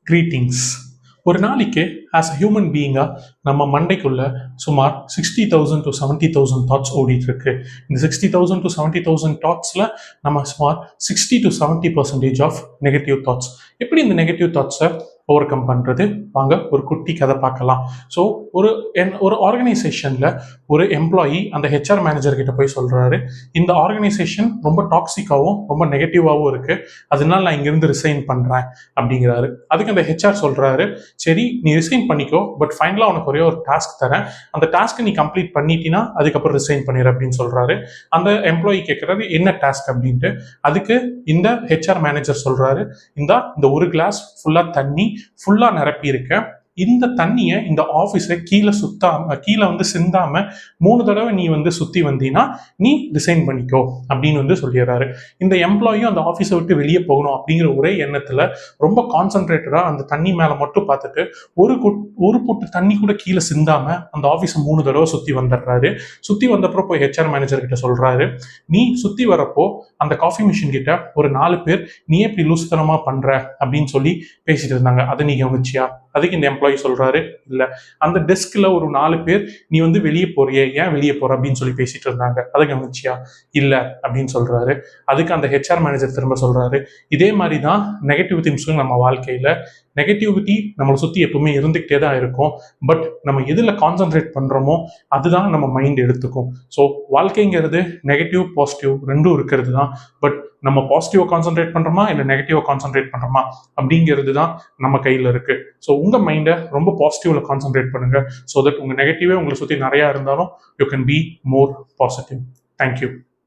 Greetings. ஒரு நாளைக்கு as a human பீயிங்கா நம்ம மண்டைக்குள்ள சுமார் 60,000 to 70,000 தாட்ஸ் ஓடிட்டு இருக்கு. இந்த 60,000 to 70,000 தாட்ஸ்ல நம்ம சுமார் 60 to 70% ஆஃப் நெகட்டிவ் தாட்ஸ். எப்படி இந்த நெகட்டிவ் தாட்ஸை ஓவர் கம் பண்றது? வாங்க ஒரு குட்டி கதை பார்க்கலாம். ஸோ ஒரு ஆர்கனைசேஷன்ல ஒரு எம்ப்ளாயி அந்த ஹெச்ஆர் மேனேஜர் கிட்ட போய் சொல்றாரு, இந்த ஆர்கனைசேஷன் ரொம்ப டாக்ஸிக்காவும் ரொம்ப நெகட்டிவாகவும் இருக்கு, அதனால நான் இங்கிருந்து ரிசைன் பண்றேன் அப்படிங்கிறாரு. அதுக்கு அந்த ஹெச்ஆர் சொல்றாரு, சரி நீ ரிசைன் பண்ணிக்கோ, பட் ஃபைனலா உனக்கு ஒரே ஒரு டாஸ்க் தரேன், அந்த டாஸ்க்கை நீ கம்ப்ளீட் பண்ணிட்டீங்கன்னா அதுக்கப்புறம் ரிசைன் பண்ணிடு அப்படின்னு சொல்றாரு. அந்த எம்ப்ளாயி கேட்கறாரு என்ன டாஸ்க் அப்படின்ட்டு. அதுக்கு இந்த ஹெச்ஆர் மேனேஜர் சொல்றாரு, இந்த ஒரு கிளாஸ் ஃபுல்லா தண்ணி ஃபுல்லா நிரப்பி இருக்க, இந்த தண்ணியை இந்த ஆஃபீஸை கீழே வந்து சிந்தாம 3 தடவை நீ வந்து சுத்தி வந்தீங்கன்னா நீ ரிசைன் பண்ணிக்கோ அப்படின்னு வந்து சொல்லிடுறாரு. இந்த எம்ப்ளாயும் அந்த ஆஃபீஸை விட்டு வெளியே போகணும் அப்படிங்கிற ஒரே எண்ணத்துல ரொம்ப கான்சென்ட்ரேட்டடா அந்த தண்ணி மேல மட்டும் பார்த்துட்டு ஒரு பொட்டு தண்ணி கூட கீழே சிந்தாம அந்த ஆஃபீஸை 3 தடவை சுத்தி வந்துடுறாரு. சுத்தி வந்தப்போ போய் ஹெச்ஆர் மேனேஜர் கிட்ட சொல்றாரு, நீ சுத்தி வரப்போ அந்த காஃபி மிஷின் கிட்ட ஒரு 4 பேர் நீ எப்படி லூசுத்தனமா பண்ற அப்படின்னு சொல்லி பேசிட்டு இருந்தாங்க, அதை நீ கவனிச்சியா? அதுக்கு இந்த எம்ப்ளாயி சொல்றாரு, இல்ல. அந்த டெஸ்க்ல ஒரு 4 பேர் நீ வந்து வெளியே போறியே, ஏன் வெளியே போற அப்படின்னு சொல்லி பேசிட்டு இருந்தாங்க, அதை கவனிச்சியா? இல்ல அப்படின்னு சொல்றாரு. அதுக்கு அந்த ஹெச்ஆர் மேனேஜர் திரும்ப சொல்றாரு, இதே மாதிரி தான் நெகட்டிவ் திங்ஸும் நம்ம வாழ்க்கையில. நெகட்டிவிட்டி நம்மளை சுத்தி எப்பவுமே இருந்துகிட்டே தான் இருக்கும். பட் நம்ம எதுல கான்சென்ட்ரேட் பண்றோமோ அதுதான் நம்ம மைண்ட் எடுத்துக்கும். ஸோ வாழ்க்கைங்கிறது நெகட்டிவ் பாசிட்டிவ் ரெண்டும் இருக்கிறது தான். பட் நம்ம பாசிட்டிவா கான்சென்ட்ரேட் பண்றோமா இல்லை நெகட்டிவா கான்சென்ட்ரேட் பண்றோமா அப்படிங்கிறது தான் நம்ம கையில இருக்கு. ஸோ உங்க மைண்டை ரொம்ப பாசிட்டிவ்ல கான்சென்ட்ரேட் பண்ணுங்க. ஸோ தட் உங்க நெகட்டிவே உங்களை சுத்தி நிறைய இருந்தாலும் you can be more positive. Thank you.